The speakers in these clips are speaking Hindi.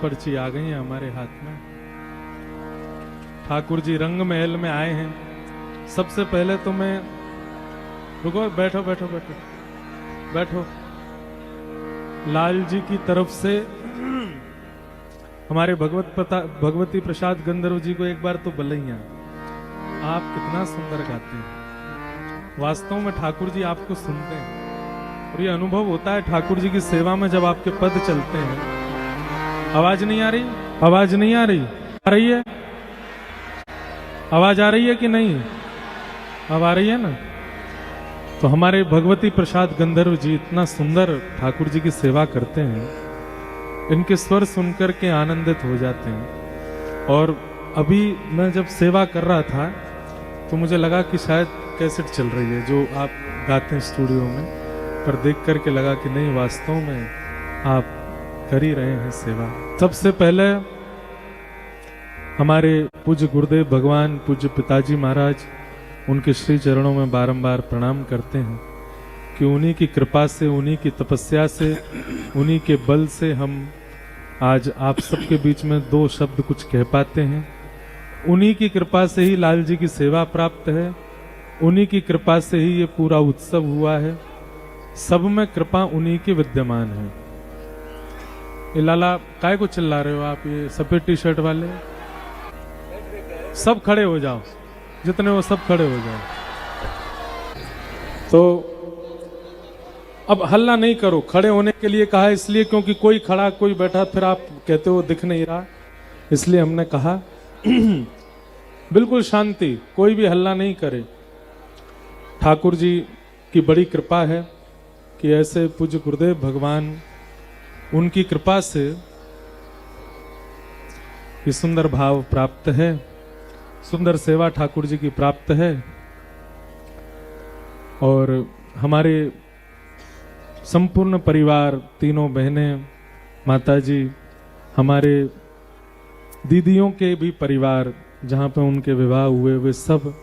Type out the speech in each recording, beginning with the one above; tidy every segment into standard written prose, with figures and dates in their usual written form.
पर्ची आ गई है हमारे हाथ में। ठाकुर जी रंग महल में आए हैं। सबसे पहले तो मैं, रुको, बैठो बैठो बैठो बैठो। लाल जी की तरफ से हमारे भगवती प्रसाद गंधर्व जी को एक बार तो बलैया। आप कितना सुंदर गाते हैं। वास्तव में ठाकुर जी आपको सुनते हैं और ये अनुभव होता है ठाकुर जी की सेवा में जब आपके पद चलते हैं। आवाज नहीं आ रही? आवाज नहीं आ रही? आ रही है? आवाज आ रही है कि नहीं? अब आ रही है ना? तो हमारे भगवती प्रसाद गंधर्व जी इतना सुंदर ठाकुर जी की सेवा करते हैं, इनके स्वर सुनकर के आनंदित हो जाते हैं। और अभी मैं जब सेवा कर रहा था तो मुझे लगा कि शायद कैसेट चल रही है जो आप गाते हैं स्टूडियो में, पर देख करके लगा कि नहीं, वास्तव में आप कर ही रहे हैं सेवा। सबसे पहले हमारे पूज्य गुरुदेव भगवान पूज्य पिताजी महाराज, उनके श्री चरणों में बारंबार प्रणाम करते हैं कि उन्हीं की कृपा से, उन्हीं की तपस्या से, उन्हीं के बल से हम आज आप सबके बीच में दो शब्द कुछ कह पाते हैं। उन्हीं की कृपा से ही लाल जी की सेवा प्राप्त है, उन्हीं की कृपा से ही ये पूरा उत्सव हुआ है। सब में कृपा उन्हीं की विद्यमान है। ये लाला काय को चिल्ला रहे हो आप? ये सफेद टी शर्ट वाले सब खड़े हो जाओ, जितने वो सब खड़े हो जाओ। तो अब हल्ला नहीं करो। खड़े होने के लिए कहा इसलिए क्योंकि कोई खड़ा कोई बैठा, फिर आप कहते हो दिख नहीं रहा, इसलिए हमने कहा बिल्कुल शांति, कोई भी हल्ला नहीं करे। ठाकुर जी की बड़ी कृपा है कि ऐसे पूज्य गुरुदेव भगवान, उनकी कृपा से ये सुंदर भाव प्राप्त है, सुंदर सेवा ठाकुर जी की प्राप्त है। और हमारे संपूर्ण परिवार, तीनों बहनें, माताजी, हमारे दीदियों के भी परिवार जहाँ पे उनके विवाह हुए, वे सब,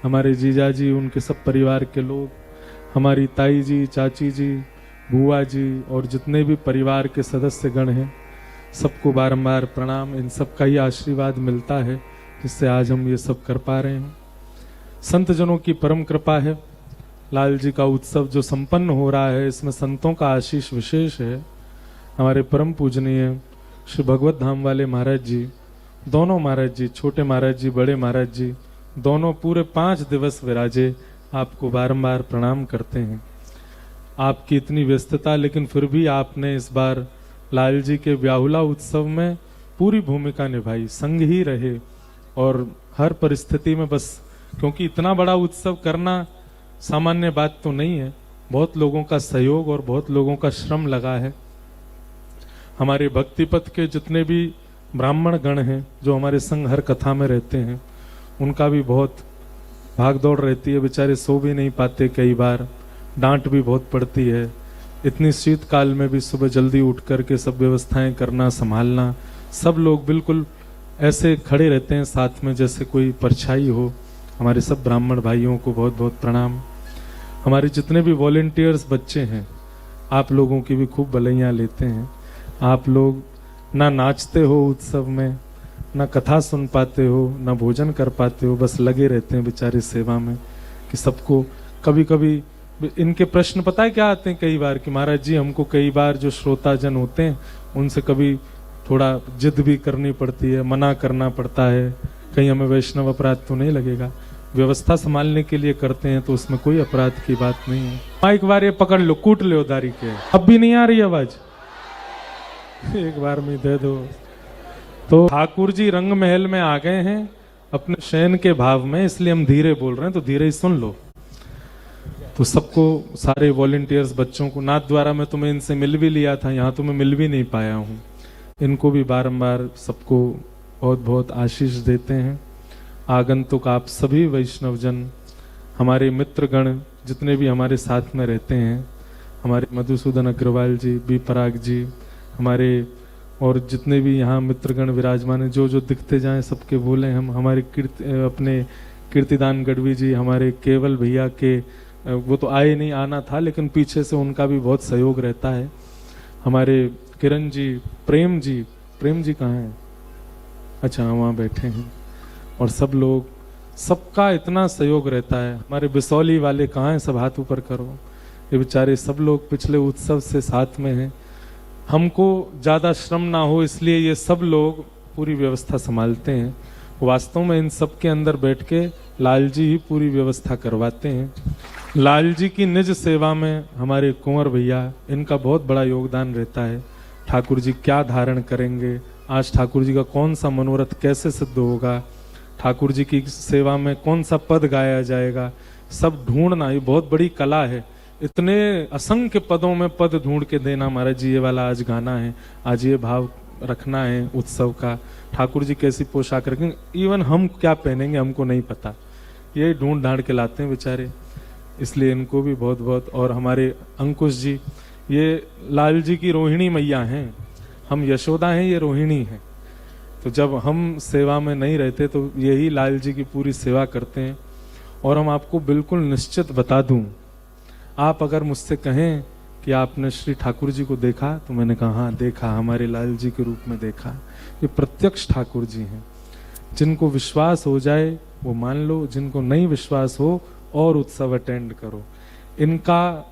हमारे जीजा जी, उनके सब परिवार के लोग, हमारी ताई जी, चाची जी, बुआ जी और जितने भी परिवार के सदस्य गण हैं, सबको बारंबार प्रणाम। इन सब का ही आशीर्वाद मिलता है जिससे आज हम ये सब कर पा रहे हैं। संत जनों की परम कृपा है। लाल जी का उत्सव जो संपन्न हो रहा है, इसमें संतों का आशीष विशेष है। हमारे परम पूजनीय श्री भगवत धाम वाले महाराज जी, दोनों महाराज जी, छोटे महाराज जी, बड़े महाराज जी, दोनों पूरे 5 दिवस विराजे, आपको बारंबार प्रणाम करते हैं। आपकी इतनी व्यस्तता, लेकिन फिर भी आपने इस बार लाल जी के ब्याहुला उत्सव में पूरी भूमिका निभाई, संग ही रहे और हर परिस्थिति में, बस क्योंकि इतना बड़ा उत्सव करना सामान्य बात तो नहीं है। बहुत लोगों का सहयोग और बहुत लोगों का श्रम लगा है। हमारे भक्तिपथ के जितने भी ब्राह्मण गण हैं जो हमारे संग हर कथा में रहते हैं, उनका भी बहुत भाग दौड़ रहती है। बेचारे सो भी नहीं पाते, कई बार डांट भी बहुत पड़ती है। इतनी शीतकाल में भी सुबह जल्दी उठ करके सब व्यवस्थाएं करना, संभालना, सब लोग बिल्कुल ऐसे खड़े रहते हैं साथ में जैसे कोई परछाई हो। हमारे सब ब्राह्मण भाइयों को बहुत बहुत प्रणाम। हमारे जितने भी वॉलेंटियर्स बच्चे हैं, आप लोगों की भी खूब बलैया लेते हैं। आप लोग ना नाचते हो उत्सव में, ना कथा सुन पाते हो, ना भोजन कर पाते हो, बस लगे रहते हैं बेचारे सेवा में कि सबको। कभी कभी इनके प्रश्न पता है क्या आते हैं कई बार कि महाराज जी, हमको कई बार जो श्रोताजन होते हैं उनसे कभी थोड़ा जिद भी करनी पड़ती है, मना करना पड़ता है, कहीं हमें वैष्णव अपराध तो नहीं लगेगा। व्यवस्था संभालने के लिए करते हैं तो उसमें कोई अपराध की बात नहीं है। माइक बार ये पकड़ लो, कूट लो दारी के। अब भी नहीं आ रही आवाज? एक बार में दे दो। तो ठाकुर जी रंग महल में आ गए हैं अपने शयन के भाव में, इसलिए हम धीरे बोल रहे हैं, तो धीरे ही सुन लो। तो सबको, सारे वॉलेंटियर्स बच्चों को, नाथ द्वारा मैं तुम्हें इनसे मिल भी लिया था, यहाँ तो मैं मिल भी नहीं पाया हूँ। इनको भी बारंबार सबको बहुत बहुत आशीष देते हैं। आगंतुक आप सभी वैष्णवजन, हमारे मित्रगण जितने भी हमारे साथ में रहते हैं, हमारे मधुसूदन अग्रवाल जी, बी पराग जी, हमारे और जितने भी यहाँ मित्रगण विराजमान हैं, जो जो दिखते जाएं सबके बोले हम। हमारे अपने कीर्तिदान गढ़वी जी, हमारे केवल भैया के, वो तो आए नहीं, आना था, लेकिन पीछे से उनका भी बहुत सहयोग रहता है। हमारे किरण जी, प्रेम जी, प्रेम जी कहाँ हैं? अच्छा वहाँ बैठे हैं। और सब लोग, सबका इतना सहयोग रहता है। हमारे बिसौली वाले कहाँ हैं? सब हाथ ऊपर करो। ये बेचारे सब लोग पिछले उत्सव से साथ में हैं। हमको ज़्यादा श्रम ना हो इसलिए ये सब लोग पूरी व्यवस्था संभालते हैं। वास्तव में इन सब के अंदर बैठ के लाल जी ही पूरी व्यवस्था करवाते हैं। लाल जी की निज सेवा में हमारे कुंवर भैया, इनका बहुत बड़ा योगदान रहता है। ठाकुर जी क्या धारण करेंगे, आज ठाकुर जी का कौन सा मनोरथ कैसे सिद्ध होगा, ठाकुर जी की सेवा में कौन सा पद गाया जाएगा, सब ढूंढना ये बहुत बड़ी कला है। इतने असंख्य पदों में पद ढूंढ के देना, महाराज जी ये वाला आज गाना है, आज ये भाव रखना है उत्सव का, ठाकुर जी कैसी पोशाक रखेंगे, इवन हम क्या पहनेंगे हमको नहीं पता, ये ढूंढ ढांड के लाते हैं बेचारे। इसलिए इनको भी बहुत बहुत। और हमारे अंकुश जी, ये लाल जी की रोहिणी मैया हैं, हम यशोदा हैं, ये रोहिणी हैं। तो जब हम सेवा में नहीं रहते तो यही लाल जी की पूरी सेवा करते हैं। और हम आपको बिल्कुल निश्चित बता दूं, आप अगर मुझसे कहें कि आपने श्री ठाकुर जी को देखा, तो मैंने कहा हाँ देखा, हमारे लाल जी के रूप में देखा। ये प्रत्यक्ष ठाकुर जी हैं। जिनको विश्वास हो जाए वो मान लो, जिनको नहीं विश्वास हो और उत्सव अटेंड करो। इनका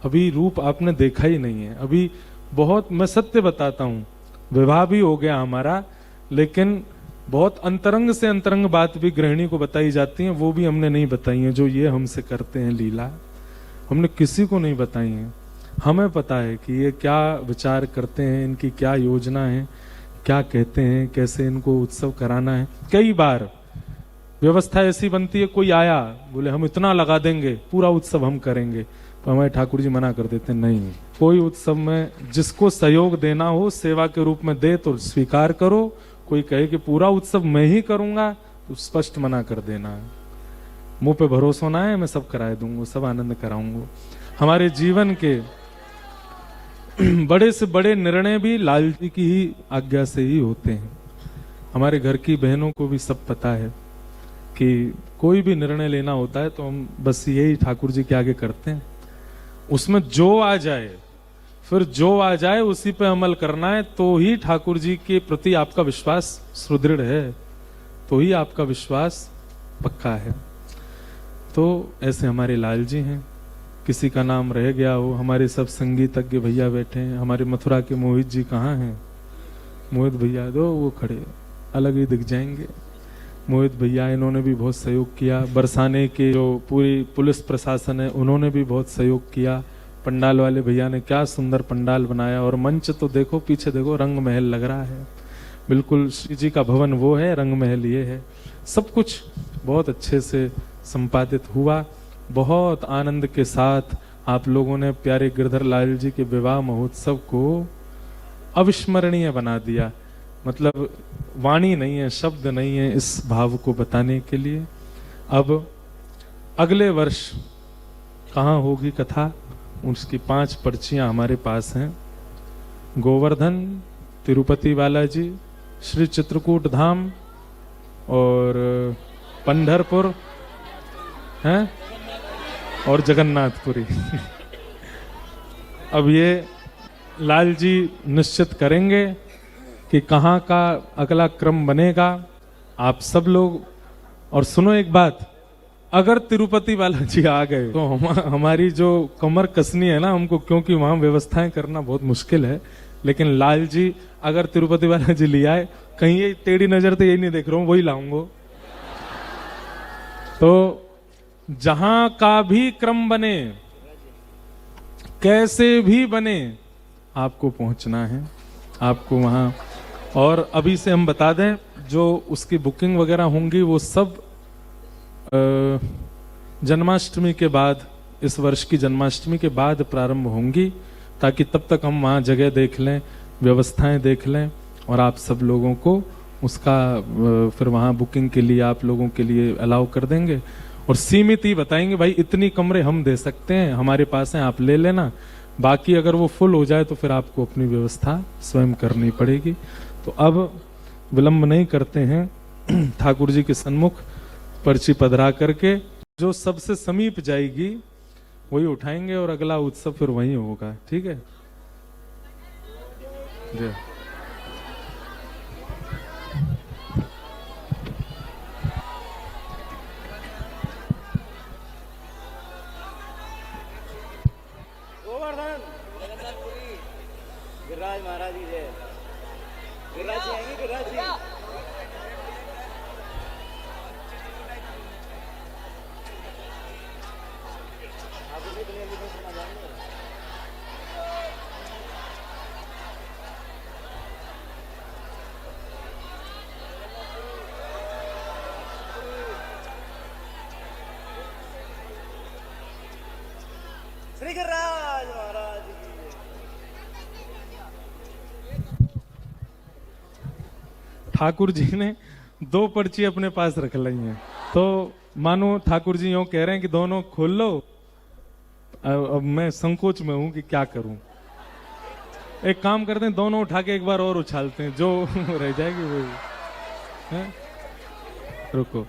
अभी रूप आपने देखा ही नहीं है। अभी बहुत, मैं सत्य बताता हूँ, विवाह भी हो गया हमारा, लेकिन बहुत अंतरंग से अंतरंग बात भी गृहिणी को बताई जाती है, वो भी हमने नहीं बताई है। जो ये हमसे करते हैं लीला, हमने किसी को नहीं बताई है। हमें पता है कि ये क्या विचार करते हैं, इनकी क्या योजना है, क्या कहते हैं, कैसे इनको उत्सव कराना है। कई बार व्यवस्था ऐसी बनती है, कोई आया बोले हम इतना लगा देंगे, पूरा उत्सव हम करेंगे, तो हमारे ठाकुर जी मना कर देते नहीं। कोई उत्सव में जिसको सहयोग देना हो सेवा के रूप में दे तो स्वीकार करो, कोई कहे कि पूरा उत्सव मैं ही करूंगा तो स्पष्ट मना कर देना है। मुंह पे भरोसा ना है, मैं सब कराए दूंगा, सब आनंद कराऊंगा। हमारे जीवन के बड़े से बड़े निर्णय भी लाल जी की ही आज्ञा से ही होते हैं। हमारे घर की बहनों को भी सब पता है कि कोई भी निर्णय लेना होता है तो हम बस यही ठाकुर जी के आगे करते हैं। उसमें जो आ जाए, फिर जो आ जाए उसी पे अमल करना है, तो ही ठाकुर जी के प्रति आपका विश्वास सुदृढ़ है, तो ही आपका विश्वास पक्का है। तो ऐसे हमारे लाल जी हैं। किसी का नाम रह गया हो, हमारे सब संगीतज्ञ भैया बैठे हैं। हमारे मथुरा के मोहित जी कहाँ हैं? मोहित भैया दो, वो खड़े अलग ही दिख जाएंगे। मोहित भैया, इन्होंने भी बहुत सहयोग किया। बरसाने के जो पूरी पुलिस प्रशासन है उन्होंने भी बहुत सहयोग किया। पंडाल वाले भैया ने क्या सुंदर पंडाल बनाया, और मंच तो देखो, पीछे देखो, रंग महल लग रहा है बिल्कुल। श्री जी का भवन वो है, रंग महल ये है। सब कुछ बहुत अच्छे से संपादित हुआ। बहुत आनंद के साथ आप लोगों ने प्यारे गिरधर लाल जी के विवाह महोत्सव को अविस्मरणीय बना दिया। मतलब वाणी नहीं है, शब्द नहीं है इस भाव को बताने के लिए। अब अगले वर्ष कहाँ होगी कथा, उसकी 5 पर्चियां हमारे पास हैं। गोवर्धन, तिरुपति बालाजी, श्री चित्रकूट धाम और पंढरपुर हैं और जगन्नाथपुरी। अब ये लाल जी निश्चित करेंगे कि कहाँ का अगला क्रम बनेगा। आप सब लोग, और सुनो एक बात, अगर तिरुपति बालाजी आ गए तो हमारी जो कमर कसनी है ना हमको, क्योंकि वहां व्यवस्थाएं करना बहुत मुश्किल है, लेकिन लाल जी अगर तिरुपति बालाजी ले आए, कहीं ये टेढ़ी नजर तो यही नहीं देख रहा हूं, वही लाऊंगा। तो जहां का भी क्रम बने, कैसे भी बने, आपको पहुंचना है, आपको वहां। और अभी से हम बता दें, जो उसकी बुकिंग वगैरह होंगी वो सब जन्माष्टमी के बाद, इस वर्ष की जन्माष्टमी के बाद प्रारंभ होंगी, ताकि तब तक हम वहाँ जगह देख लें, व्यवस्थाएं देख लें, और आप सब लोगों को उसका फिर वहाँ बुकिंग के लिए आप लोगों के लिए अलाउ कर देंगे। और सीमित ही बताएंगे, भाई इतनी कमरे हम दे सकते हैं, हमारे पास हैं, आप ले लेना। बाकी अगर वो फुल हो जाए तो फिर आपको अपनी व्यवस्था स्वयं करनी पड़ेगी। तो अब विलंब नहीं करते हैं, ठाकुर जी के सन्मुख पर्ची पधरा करके जो सबसे समीप जाएगी वही उठाएंगे, और अगला उत्सव फिर वहीं होगा। ठीक है। गिरिराज महाराज की। ठाकुर जी ने 2 पर्ची अपने पास रख ली हैं, तो मानो ठाकुर जी यूं कह रहे हैं कि दोनों खोल लो। अब मैं संकोच में हूं कि क्या करूं। एक काम करते हैं, दोनों उठा के एक बार और उछालते हैं, जो रह जाएगी वो है। रुको,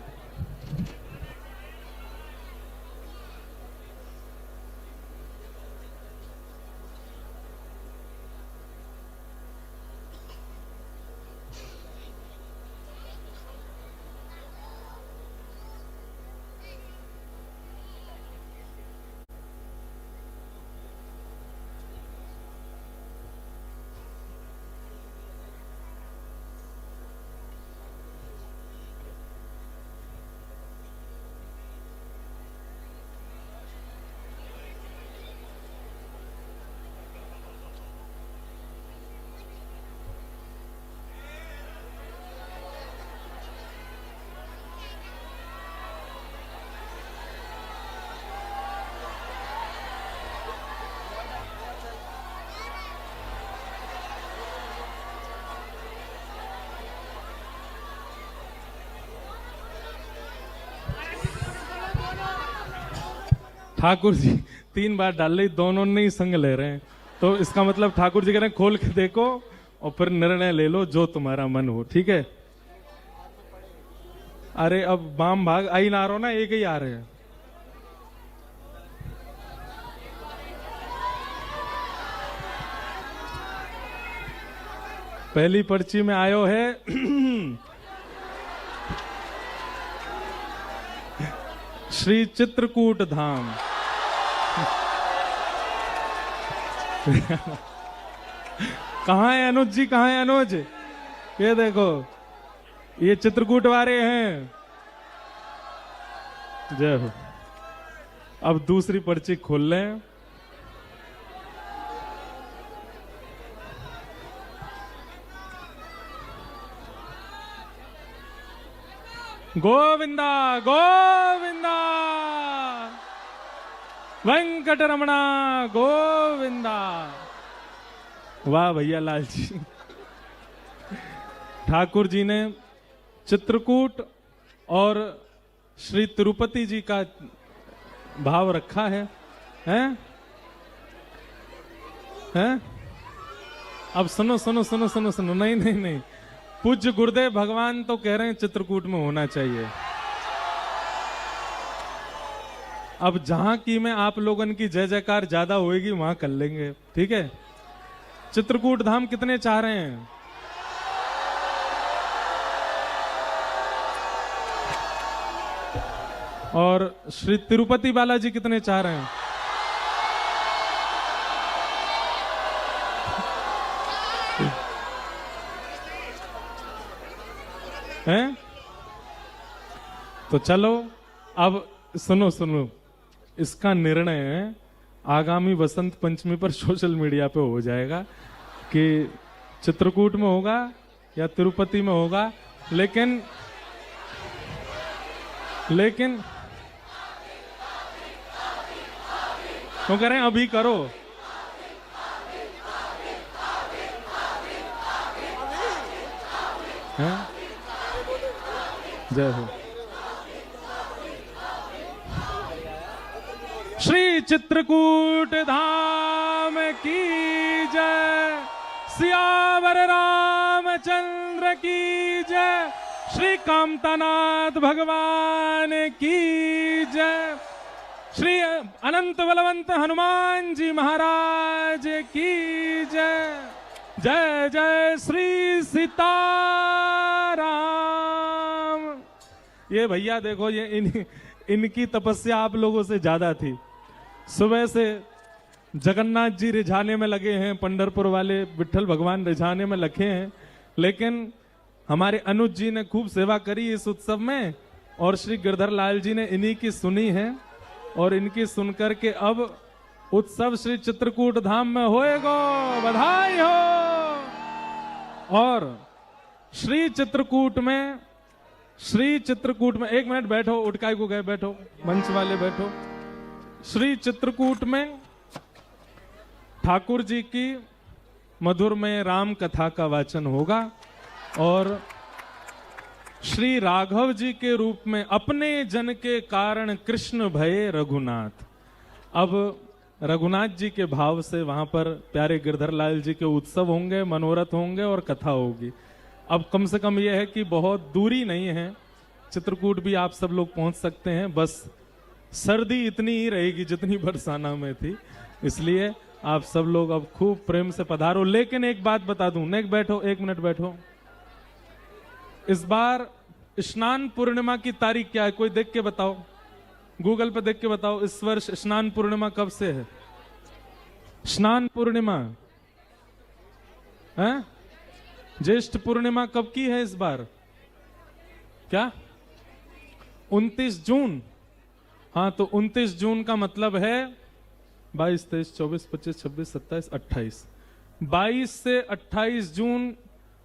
ठाकुर जी 3 बार डाल ली, दोनों ने ही संग ले रहे हैं। तो इसका मतलब ठाकुर जी कह रहे हैं खोल के देखो और फिर निर्णय ले लो जो तुम्हारा मन हो, ठीक है। अरे अब बाम भाग आई ना रहो ना, एक ही आ रहे हैं। पहली पर्ची में आयो है श्री चित्रकूट धाम। कहाँ है अनुज जी, कहाँ है अनुज? ये देखो, ये चित्रकूट वाले हैं। जय हो। अब दूसरी पर्ची खोल लें। गोविंदा गोविंदा वेंकटरमणा गोविंदा। वाह भैया लाल जी। ठाकुर जी ने चित्रकूट और श्री तिरुपति जी का भाव रखा है, हैं? हैं? अब सुनो सुनो सुनो सुनो सुनो, नहीं नहीं नहीं, पूज्य गुरुदेव भगवान तो कह रहे हैं चित्रकूट में होना चाहिए। अब जहां की में आप लोगन की जय जयकार ज्यादा होएगी वहां कर लेंगे, ठीक है। चित्रकूट धाम कितने चाह रहे हैं? और श्री तिरुपति बालाजी कितने चाह रहे हैं? हैं? तो चलो अब सुनो सुनो, इसका निर्णय आगामी बसंत पंचमी पर सोशल मीडिया पे हो जाएगा कि चित्रकूट में होगा या तिरुपति में होगा। लेकिन तो करें, अभी करो। हैं? जय हो। श्री चित्रकूट धाम की जय, सियावर रामचंद्र की जय, श्री कामतानाथ भगवान की जय, श्री अनंत बलवंत हनुमान जी महाराज की जय। जय जय श्री सीताराम। ये भैया देखो, ये इनकी तपस्या आप लोगों से ज्यादा थी। सुबह से जगन्नाथ जी रिझाने में लगे हैं, पंढरपुर वाले विठल भगवान रिझाने में लगे हैं, लेकिन हमारे अनुज जी ने खूब सेवा करी इस उत्सव में, और श्री गिरधर लाल जी ने इन्हीं की सुनी है, और इनकी सुनकर के अब उत्सव श्री चित्रकूट धाम में होएगा। बधाई हो। और श्री चित्रकूट में एक मिनट बैठो, उठकाई को गए, बैठो, मंच वाले बैठो। श्री चित्रकूट में ठाकुर जी की मधुर में राम कथा का वाचन होगा और श्री राघव जी के रूप में अपने जन के कारण कृष्ण भये रघुनाथ। अब रघुनाथ जी के भाव से वहां पर प्यारे गिरधर लाल जी के उत्सव होंगे, मनोरथ होंगे और कथा होगी। अब कम से कम यह है कि बहुत दूरी नहीं है, चित्रकूट भी आप सब लोग पहुंच सकते हैं, बस सर्दी इतनी ही रहेगी जितनी बरसाना में थी, इसलिए आप सब लोग अब खूब प्रेम से पधारो। लेकिन एक बात बता दूं, नेक बैठो, एक मिनट बैठो। इस बार स्नान पूर्णिमा की तारीख क्या है, कोई देख के बताओ, गूगल पे देख के बताओ। इस वर्ष स्नान पूर्णिमा कब से है? स्नान पूर्णिमा है? ज्येष्ठ पूर्णिमा कब की है इस बार? क्या 29 जून? हाँ, तो 29 जून का मतलब है 22, 23, 24, 25, 26, 27, 28, 22 से 28 जून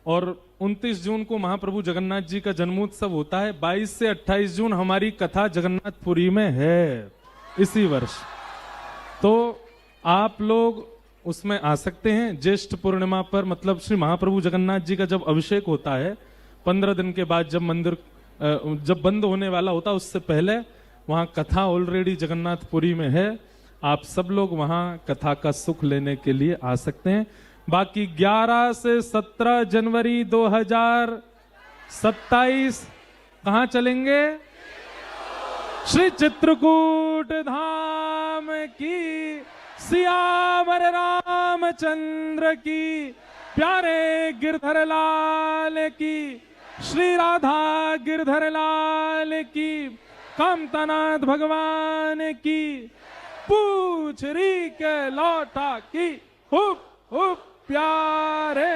और 29 जून को महाप्रभु जगन्नाथ जी का जन्मोत्सव होता है। 22 से 28 जून हमारी कथा जगन्नाथपुरी में है इसी वर्ष, तो आप लोग उसमें आ सकते हैं। ज्येष्ठ पूर्णिमा पर मतलब श्री महाप्रभु जगन्नाथ जी का जब अभिषेक होता है 15 दिन के बाद, जब मंदिर जब बंद होने वाला होता है उससे पहले वहां कथा ऑलरेडी जगन्नाथपुरी में है। आप सब लोग वहां कथा का सुख लेने के लिए आ सकते हैं। बाकी 11 से 17 जनवरी 2027 कहां चलेंगे? श्री चित्रकूट धाम की, सियावर रामचंद्र की, प्यारे गिरधर लाल की, श्री राधा गिरधर लाल की, कामतानाथ भगवान की, पूछरी के लौटा की, हुप हुप प्यारे